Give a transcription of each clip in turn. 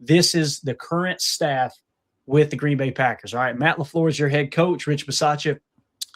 this is the current staff with the Green Bay Packers. All right, Matt LaFleur is your head coach. Rich Bisaccia,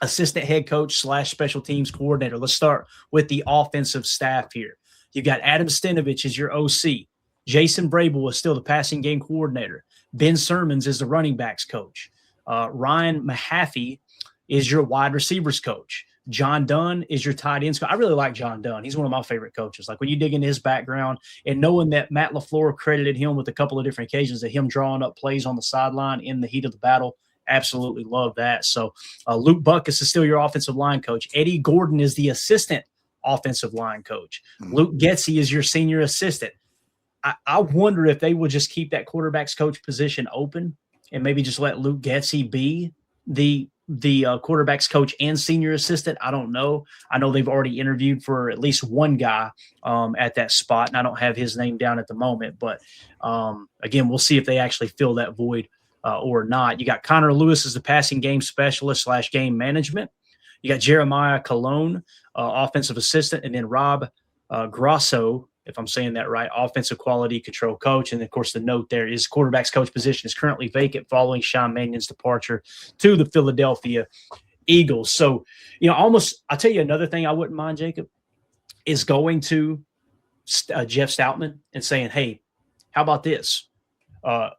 assistant head coach / special teams coordinator. Let's start with the offensive staff here. You've got Adam Stenovich as your OC. Jason Vrabel is still the passing game coordinator. Ben Sermons is the running backs coach. Ryan Mahaffey is your wide receivers coach. John Dunn is your tight ends coach. I really like John Dunn. He's one of my favorite coaches. Like when you dig into his background and knowing that Matt LaFleur credited him with a couple of different occasions of him drawing up plays on the sideline in the heat of the battle, absolutely love that. So Luke Buckus is still your offensive line coach. Eddie Gordon is the assistant offensive line coach. Luke Getsy is your senior assistant. I wonder if they will just keep that quarterback's coach position open and maybe just let Luke Getsy be the quarterback's coach and senior assistant. I don't know. I know they've already interviewed for at least one guy at that spot, and I don't have his name down at the moment. But, again, we'll see if they actually fill that void or not. You got Connor Lewis as the passing game specialist / game management. You got Jeremiah Colon, offensive assistant, and then Rob Grosso, if I'm saying that right, offensive quality control coach. And, of course, the note there is quarterback's coach position is currently vacant following Sean Mannion's departure to the Philadelphia Eagles. So, I'll tell you another thing I wouldn't mind, Jacob, is going to Jeff Stoutman and saying, hey, how about this?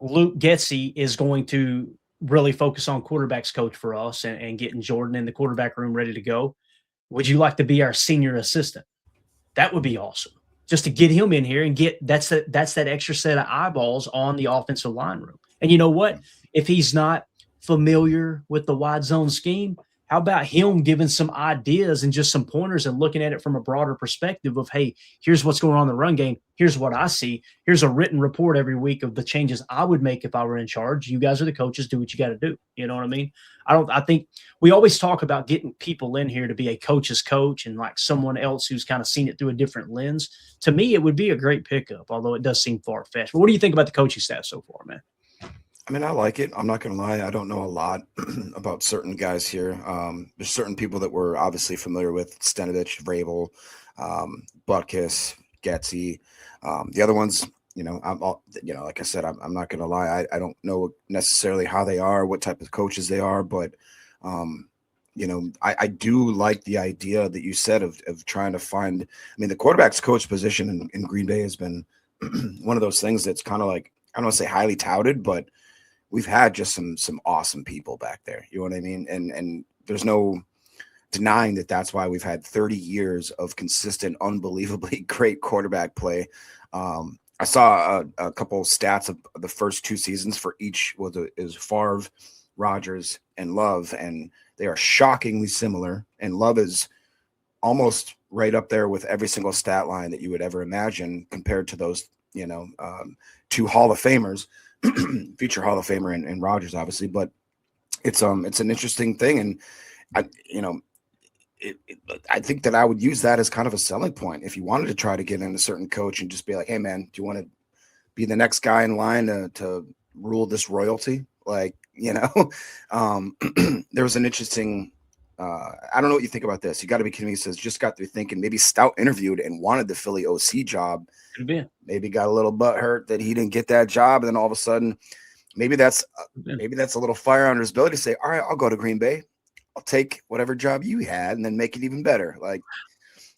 Luke Getsy is going to really focus on quarterback's coach for us and getting Jordan in the quarterback room ready to go. Would you like to be our senior assistant? That would be awesome. Just to get him in here and that's that extra set of eyeballs on the offensive line room. And you know what? If he's not familiar with the wide zone scheme, how about him giving some ideas and just some pointers and looking at it from a broader perspective of, hey, here's what's going on in the run game. Here's what I see. Here's a written report every week of the changes I would make if I were in charge. You guys are the coaches. Do what you got to do. You know what I mean? I think we always talk about getting people in here to be a coach's coach and like someone else who's kind of seen it through a different lens. To me, it would be a great pickup, although it does seem far-fetched. But what do you think about the coaching staff so far, man? I mean, I like it. I'm not going to lie. I don't know a lot about certain guys here. There's certain people that we're obviously familiar with: Stenovich, Vrabel, Butkus, Getsy. The other ones, like I said, I'm not going to lie. I don't know necessarily how they are, what type of coaches they are, but I do like the idea that you said of trying to find. I mean, the quarterback's coach position in Green Bay has been one of those things that's kind of like, I don't want to say highly touted, but we've had just some awesome people back there. You know what I mean? And there's no denying that that's why we've had 30 years of consistent, unbelievably great quarterback play. I saw a couple stats of the first two seasons for each is Favre, Rodgers, and Love, and they are shockingly similar. And Love is almost right up there with every single stat line that you would ever imagine compared to those, two Hall of Famers. Future Hall of Famer and Rodgers, obviously, but it's an interesting thing, and I think that I would use that as kind of a selling point if you wanted to try to get in a certain coach and just be like, hey man, do you want to be the next guy in line to rule this royalty? Like, there was an interesting. I don't know what you think about this. You got to be kidding me. He says, just got through thinking maybe Stout interviewed and wanted the Philly OC job. Maybe got a little butthurt that he didn't get that job. And then all of a sudden, maybe that's a little fire under his belly to say, all right, I'll go to Green Bay. I'll take whatever job you had and then make it even better. Like,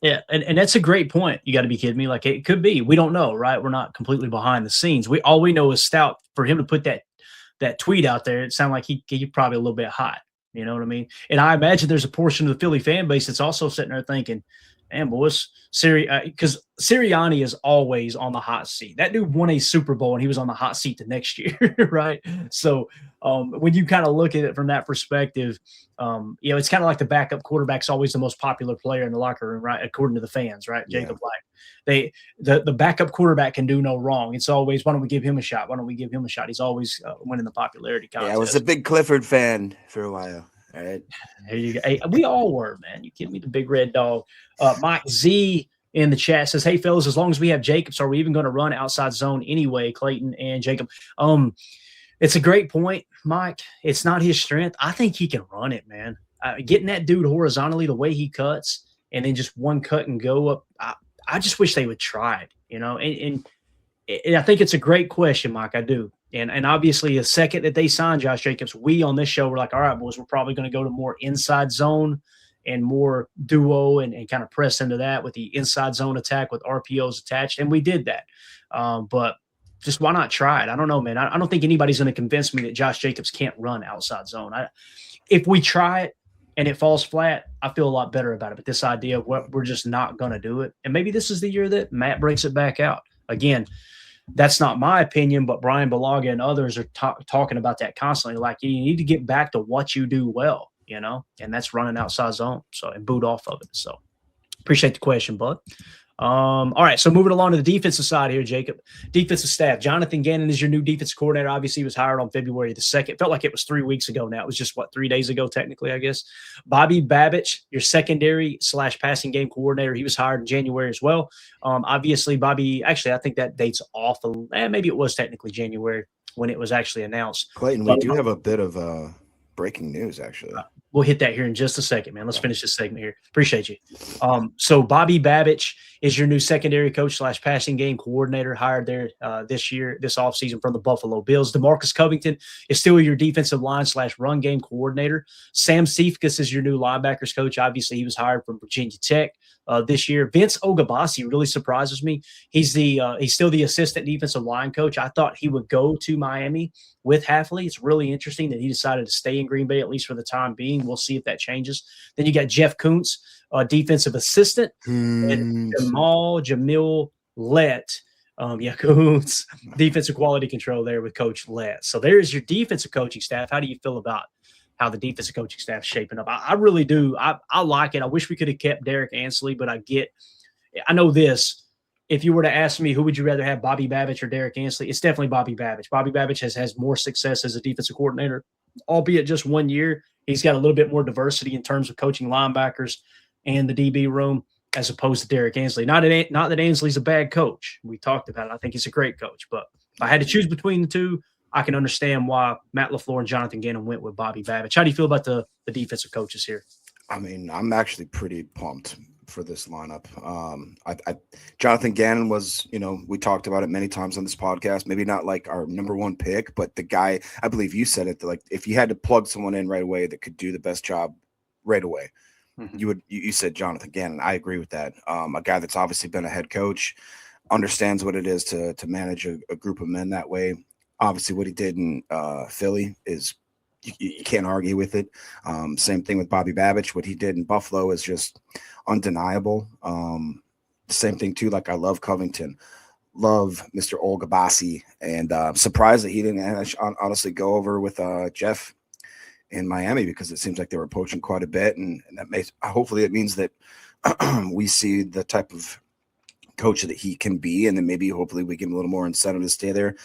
yeah. And that's a great point. You got to be kidding me. Like it could be, we don't know, right? We're not completely behind the scenes. All we know is Stout, for him to put that tweet out there, it sounded like he probably a little bit hot. You know what I mean? And I imagine there's a portion of the Philly fan base that's also sitting there thinking, man, boys, because Sirianni is always on the hot seat. That dude won a Super Bowl and he was on the hot seat the next year, right? So when you kind of look at it from that perspective, it's kind of like the backup quarterback's always the most popular player in the locker room, right? According to the fans, right? Yeah. Jacob, like the backup quarterback can do no wrong. It's always, why don't we give him a shot? Why don't we give him a shot? He's always winning the popularity contest. Yeah, I was a big Clifford fan for a while. All right. There you go. Hey, we all were, man. You give me the big red dog. Mike Z in the chat says, hey, fellas, as long as we have Jacobs, are we even going to run outside zone anyway, Clayton and Jacob? It's a great point, Mike. It's not his strength. I think he can run it, man. Getting that dude horizontally the way he cuts and then just one cut and go up, I just wish they would try it, and I think it's a great question, Mike. I do. And obviously, the second that they signed Josh Jacobs, we on this show were like, all right, boys, we're probably going to go to more inside zone and more duo and kind of press into that with the inside zone attack with RPOs attached. And we did that. But just why not try it? I don't know, man. I don't think anybody's going to convince me that Josh Jacobs can't run outside zone. If we try it and it falls flat, I feel a lot better about it. But this idea of what we're just not going to do it. And maybe this is the year that Matt breaks it back out. Again, that's not my opinion, but Brian Balaga and others are talking about that constantly. Like, you need to get back to what you do well, and that's running outside zone. So, and boot off of it. So appreciate the question, bud. All right, so moving along to the defensive side here, Jacob. Defensive staff. Jonathan Gannon is your new defensive coordinator. Obviously, he was hired on February the 2nd. Felt like it was 3 weeks ago now. It was just, 3 days ago, technically, I guess. Bobby Babich, your secondary/passing game coordinator. He was hired in January as well. Obviously, Bobby, actually, I think that date's off. Maybe it was technically January when it was actually announced. Clayton, we do have a bit of breaking news, actually. We'll hit that here in just a second, man. Let's finish this segment here. Appreciate you. So Bobby Babich is your new secondary coach/passing game coordinator, hired there this offseason from the Buffalo Bills. DeMarcus Covington is still your defensive line/run game coordinator. Sam Cephas is your new linebackers coach. Obviously, he was hired from Virginia Tech this year. Vince Ogabasi really surprises me. He's still the assistant defensive line coach. I thought he would go to Miami with Hafley. It's really interesting that he decided to stay in Green Bay, at least for the time being. We'll see if that changes. Then you got Jeff Kuntz, defensive assistant, and Jamil Lett. Kuntz, defensive quality control there with Coach Lett. So there's your defensive coaching staff. How do you feel about how the defensive coaching staff is shaping up? I really do. I like it. I wish we could have kept Derek Ansley, but I know this. If you were to ask me, who would you rather have, Bobby Babich or Derek Ansley? It's definitely Bobby Babich. Bobby Babich has more success as a defensive coordinator, albeit just 1 year. He's got a little bit more diversity in terms of coaching linebackers and the DB room as opposed to Derek Ansley. Not that Ansley's a bad coach. We talked about it. I think he's a great coach. But if I had to choose between the two, I can understand why Matt LaFleur and Jonathan Gannon went with Bobby Babich. How do you feel about the defensive coaches here? I mean, I'm actually pretty pumped for this lineup. Jonathan Gannon was, we talked about it many times on this podcast, maybe not like our number one pick, but the guy, I believe you said it, like if you had to plug someone in right away that could do the best job right away, you said Jonathan Gannon. I agree with that. A guy that's obviously been a head coach, understands what it is to manage a group of men that way. Obviously what he did in Philly is you can't argue with it. Same thing with Bobby Babich. What he did in Buffalo is just undeniable. Same thing too. Like I love Covington, love Mr. Ogabasi, and surprised that he didn't honestly go over with Jeff in Miami, because it seems like they were poaching quite a bit, and that hopefully it means that we see the type of coach that he can be, and then maybe hopefully we give him a little more incentive to stay there.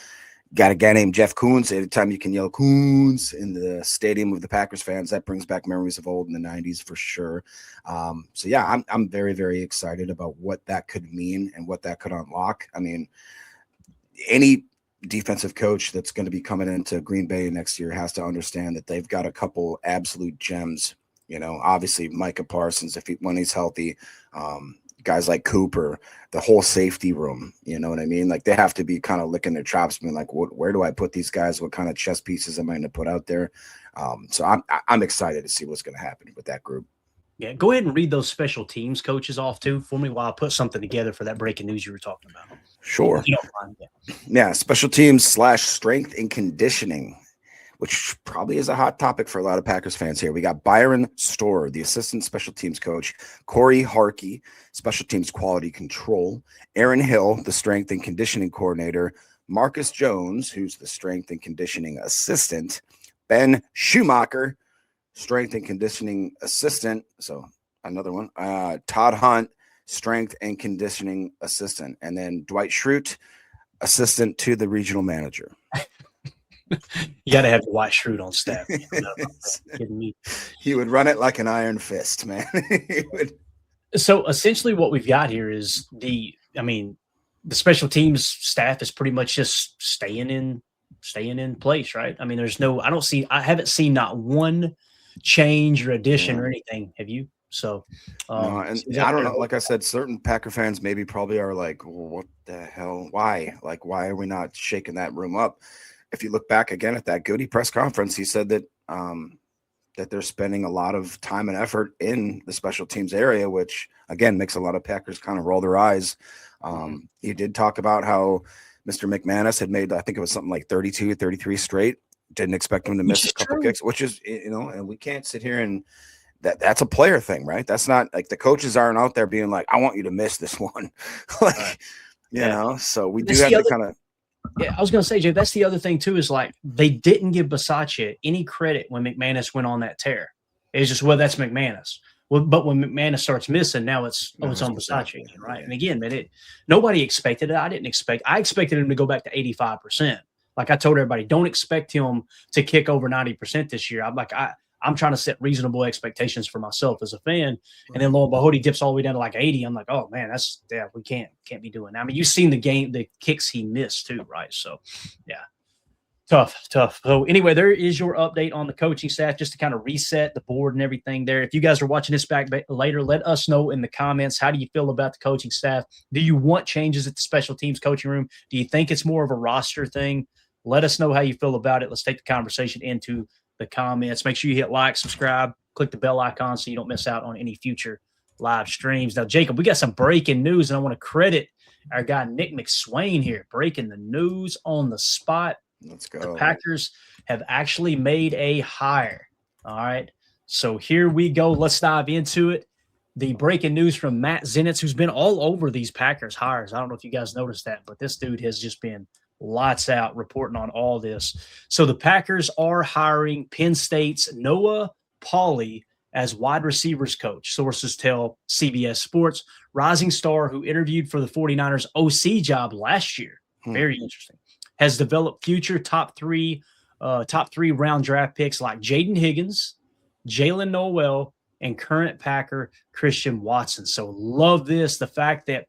Got a guy named Jeff Kuntz. Anytime you can yell Kuntz in the stadium of the Packers fans, that brings back memories of old in the 90s for sure. So yeah, I'm very, very excited about what that could mean and what that could unlock. I mean, any defensive coach that's going to be coming into Green Bay next year has to understand that they've got a couple absolute gems. Obviously Micah Parsons, when he's healthy, guys like Cooper, the whole safety room, you know what I mean? Like they have to be kind of licking their chops, being like, where do I put these guys? What kind of chess pieces am I going to put out there? So I'm excited to see what's going to happen with that group. Yeah, go ahead and read those special teams coaches off too for me while I put something together for that breaking news you were talking about. Sure. Yeah, special teams / strength and conditioning, which probably is a hot topic for a lot of Packers fans here. We got Byron Storer, the assistant special teams coach, Corey Harkey, special teams quality control, Aaron Hill, the strength and conditioning coordinator, Marcus Jones, who's the strength and conditioning assistant, Ben Schumacher, strength and conditioning assistant. So another one, Todd Hunt, strength and conditioning assistant, and then Dwight Schrute, assistant to the regional manager. You got to have Dwight Schrute on staff. He would run it like an iron fist, man. So essentially what we've got here is the special teams staff is pretty much just staying in place, right? I mean, I haven't seen not one change or addition or anything. Have you? So, No, and he's I out don't there. know. Like I said, certain Packer fans maybe probably are like, well, what the hell? Why? Like, why are we not shaking that room up? If you look back again at that Goody press conference, he said that that they're spending a lot of time and effort in the special teams area, which again makes a lot of Packers kind of roll their eyes. He did talk about how Mr. McManus had made, I think it was something like 32, 33 straight. Didn't expect him to miss a couple kicks, which is, and we can't sit here and that's a player thing, right? That's not like the coaches aren't out there being like, I want you to miss this one. Like, so we do have to kind of. Yeah, I was going to say, Jay, that's the other thing too, is like they didn't give Bisaccia any credit when McManus went on that tear. It's just, well, that's McManus. Well, but when McManus starts missing, now it's on Bisaccia again, right? And again, man, nobody expected it. I expected him to go back to 85%. Like I told everybody, don't expect him to kick over 90% this year. I'm trying to set reasonable expectations for myself as a fan. And then lo and behold, he dips all the way down to like 80. I'm like, oh man, we can't be doing that. I mean, you've seen the kicks he missed too, right? So yeah, tough. So anyway, there is your update on the coaching staff, just to kind of reset the board and everything there. If you guys are watching this back later, let us know in the comments. How do you feel about the coaching staff? Do you want changes at the special teams coaching room? Do you think it's more of a roster thing? Let us know how you feel about it. Let's take the conversation into the comments. Make sure you hit like, subscribe, click the bell icon so you don't miss out on any future live streams. Now, Jacob, we got some breaking news, and I want to credit our guy Nick McSwain here, breaking the news on the spot. Let's go. The Packers have actually made a hire. All right. So here we go. Let's dive into it. The breaking news from Matt Zenitz, who's been all over these Packers hires. I don't know if you guys noticed that, but this dude has just been lights out reporting on all this. So the Packers are hiring Penn State's Noah Pauley as wide receivers coach. Sources tell CBS Sports. Rising star who interviewed for the 49ers OC job last year. Very interesting. Has developed future top three round draft picks like Jaden Higgins, Jalen Noel, and current Packer Christian Watson. So love this. The fact that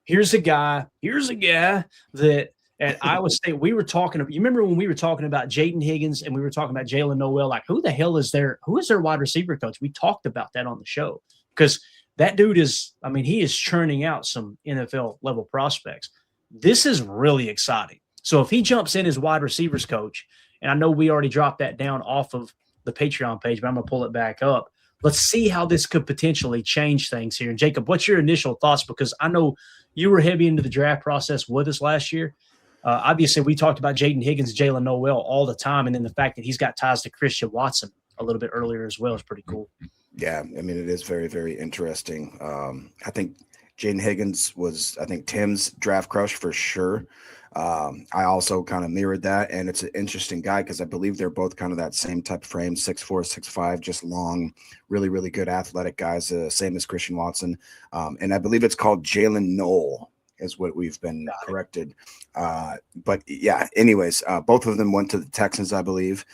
here's a guy that at Iowa State, we were talking. You remember when we were talking about Jaden Higgins and we were talking about Jalen Noel? Like, who is their wide receiver coach? We talked about that on the show because that dude he is churning out some NFL level prospects. This is really exciting. So if he jumps in as wide receivers coach, and I know we already dropped that down off of the Patreon page, but I'm going to pull it back up. Let's see how this could potentially change things here. And Jacob, what's your initial thoughts? Because I know you were heavy into the draft process with us last year. Obviously, we talked about Jaden Higgins, Jalen Noel all the time, and then the fact that he's got ties to Christian Watson a little bit earlier as well is pretty cool. Yeah, I mean, it is very, very interesting. I think Jaden Higgins was, Tim's draft crush for sure. I also kind of mirrored that, and it's an interesting guy because I believe they're both kind of that same type of frame, 6'4", 6'5", just long, really, really good athletic guys, same as Christian Watson. And I believe it's called Jalen Noel is what we've been corrected. But yeah, anyways, both of them went to the Texans, I believe.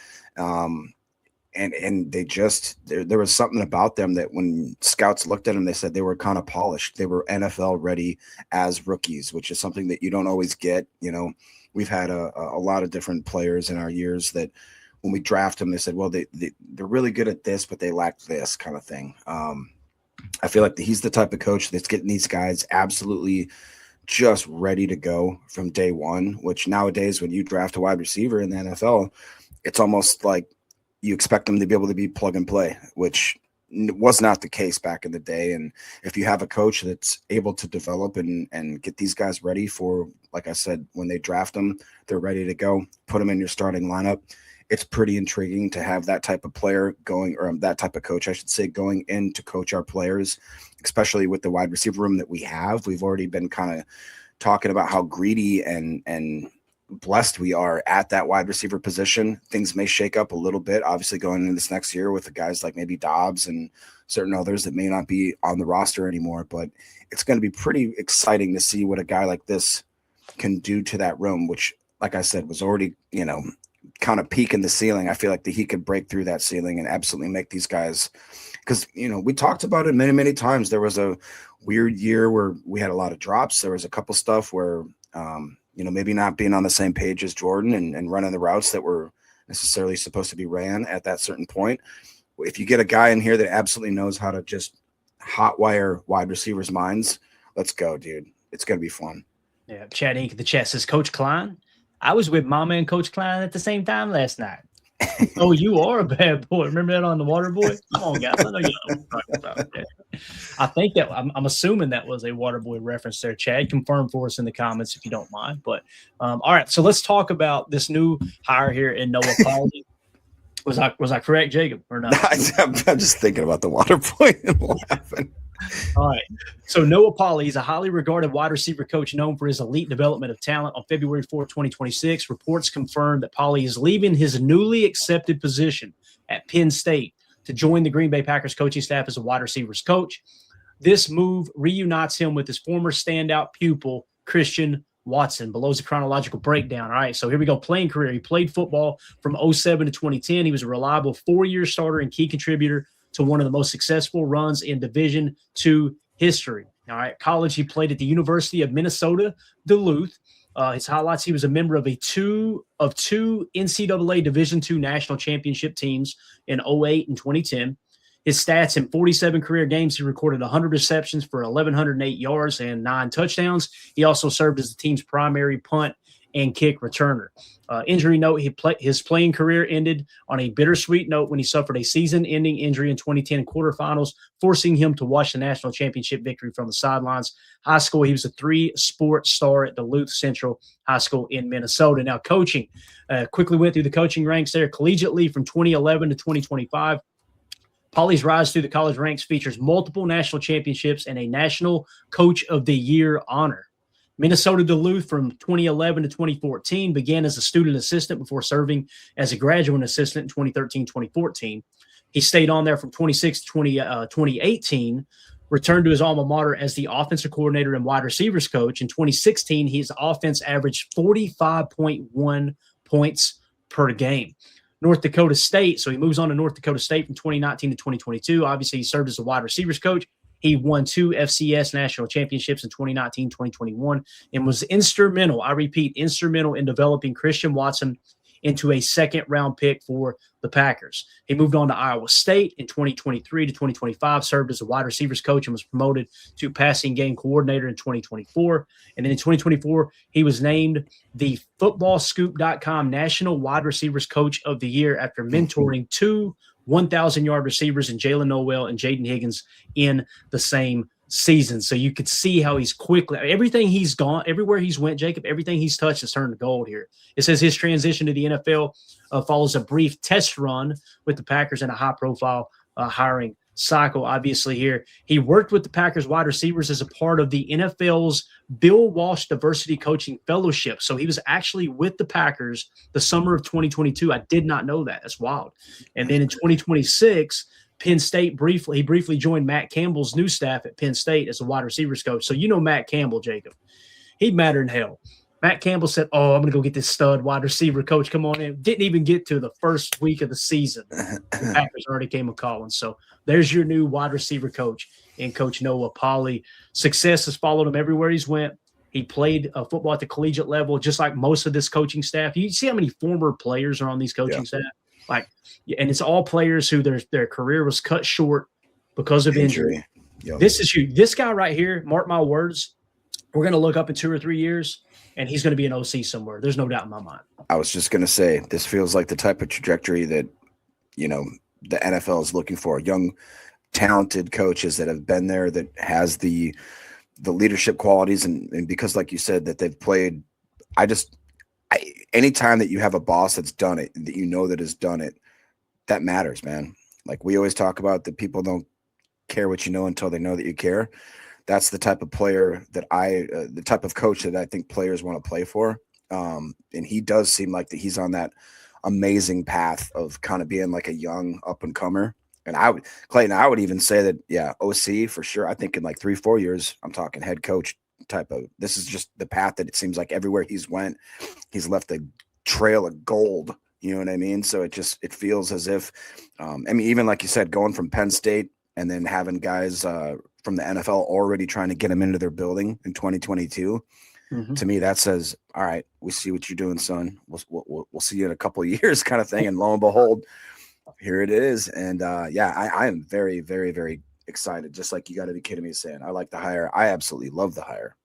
And they just there was something about them that when scouts looked at them, they said they were kind of polished. They were NFL ready as rookies, which is something that you don't always get. You know, we've had a lot of different players in our years that when we draft them, they said, well, they're really good at this, but they lack this kind of thing. I feel like he's the type of coach that's getting these guys absolutely just ready to go from day one, which nowadays when you draft a wide receiver in the NFL, it's almost like you expect them to be able to be plug and play, which was not the case back in the day. And if you have a coach that's able to develop and get these guys ready for, like I said, when they draft them, they're ready to go, put them in your starting lineup. It's pretty intriguing to have that type of player going, or that type of coach, I should say, going in to coach our players, especially with the wide receiver room that we have. We've already been kind of talking about how greedy and blessed we are at that wide receiver position. Things may shake up a little bit, obviously, going into this next year with the guys like maybe Dobbs and certain others that may not be on the roster anymore. But it's going to be pretty exciting to see what a guy like this can do to that room, which, like I said, was already, kind of peaking the ceiling. I feel like that he could break through that ceiling and absolutely make these guys, because we talked about it many, many times. There was a weird year where we had a lot of drops. There was a couple stuff where maybe not being on the same page as Jordan and running the routes that were necessarily supposed to be ran at that certain point. If you get a guy in here that absolutely knows how to just hotwire wide receivers' minds. Let's go, dude. It's going to be fun. Yeah, Chad Inc. in the chat says, Coach Klein, I was with Mama and Coach Klein at the same time last night. Oh, you are a bad boy. Remember that on the Water Boy? Come on, guys. I know you know what I'm talking about. I think that I'm assuming that was a Water Boy reference there. Chad, confirm for us in the comments if you don't mind. But all right, so let's talk about this new hire here in Noah Pauley. Was I correct, Jacob, or not? I'm just thinking about the Water Boy and laughing. All right. So Noah Pauley is a highly regarded wide receiver coach known for his elite development of talent. On February 4, 2026, reports confirmed that Pauley is leaving his newly accepted position at Penn State to join the Green Bay Packers coaching staff as a wide receivers coach. This move reunites him with his former standout pupil, Christian Watson. Below is a chronological breakdown. All right, so here we go. Playing career. He played football from 2007 to 2010. He was a reliable 4-year starter and key contributor to one of the most successful runs in Division II history. All right, college, he played at the University of Minnesota, Duluth. His highlights, he was a member of two NCAA Division II national championship teams in 2008 and 2010. His stats in 47 career games, he recorded 100 receptions for 1,108 yards and 9 touchdowns. He also served as the team's primary punt and kick returner. Injury note, his playing career ended on a bittersweet note when he suffered a season-ending injury in 2010 quarterfinals, forcing him to watch the national championship victory from the sidelines. High school, he was a 3-sport star at Duluth Central High School in Minnesota. Now, coaching, quickly went through the coaching ranks there. Collegiately from 2011 to 2025. Pauley's rise through the college ranks features multiple national championships and a National Coach of the Year honor. Minnesota Duluth from 2011 to 2014 began as a student assistant before serving as a graduate assistant in 2013-2014. He stayed on there from 2018, returned to his alma mater as the offensive coordinator and wide receivers coach. In 2016, his offense averaged 45.1 points per game. North Dakota State, so he moves on to North Dakota State from 2019 to 2022. Obviously, he served as a wide receivers coach. He won 2 FCS national championships in 2019, 2021, and was instrumental, I repeat, instrumental in developing Christian Watson into a second-round pick for the Packers. He moved on to Iowa State in 2023 to 2025, served as a wide receivers coach, and was promoted to passing game coordinator in 2024. And then in 2024, he was named the FootballScoop.com National Wide Receivers Coach of the Year after mentoring 2 1,000-yard receivers in Jalen Noel and Jaden Higgins in the same season. So you could see how he's quickly, everything he's gone, everywhere he's went, Jacob, everything he's touched has turned to gold here. It says his transition to the NFL follows a brief test run with the Packers and a high-profile hiring cycle. Obviously here, he worked with the Packers wide receivers as a part of the NFL's Bill Walsh Diversity Coaching Fellowship. So he was actually with the Packers the summer of 2022. I did not know that. That's wild. And then in 2026, Penn State briefly joined Matt Campbell's new staff at Penn State as a wide receivers coach. So you know Matt Campbell, Jacob. He'd matter in hell. Matt Campbell said, I'm going to go get this stud wide receiver coach. Come on in. Didn't even get to the first week of the season. The Packers already came a calling. So there's your new wide receiver coach in Coach Noah Pauley. Success has followed him everywhere he's went. He played football at the collegiate level, just like most of this coaching staff. You see how many former players are on these coaching staff? And it's all players who their career was cut short because of injury. Yep. This guy right here, mark my words, we're going to look up in 2 or 3 years, and he's going to be an OC somewhere. There's no doubt in my mind. I was just going to say, this feels like the type of trajectory that, the NFL is looking for. Young, talented coaches that have been there, that has the leadership qualities. And because, like you said, that they've played, anytime that you have a boss that's done it, that that has done it, that matters, man. Like we always talk about, that people don't care what you know until they know that you care. That's the type of player that the type of coach that I think players want to play for. And he does seem like that he's on that amazing path of kind of being like a young up and comer. And I would even say that, yeah, OC for sure. I think in like 3-4 years, I'm talking head coach type of, this is just the path that it seems like everywhere he's went, he's left a trail of gold. You know what I mean? So it feels as if, even like you said, going from Penn State and then having guys from the NFL already trying to get them into their building in 2022. To me, that says, all right, we see what you're doing, son. We'll see you in a couple of years, kind of thing. And lo and behold, here it is. And I am very, very, very excited, just like you got to be kidding me saying I like the hire. I absolutely love the hire.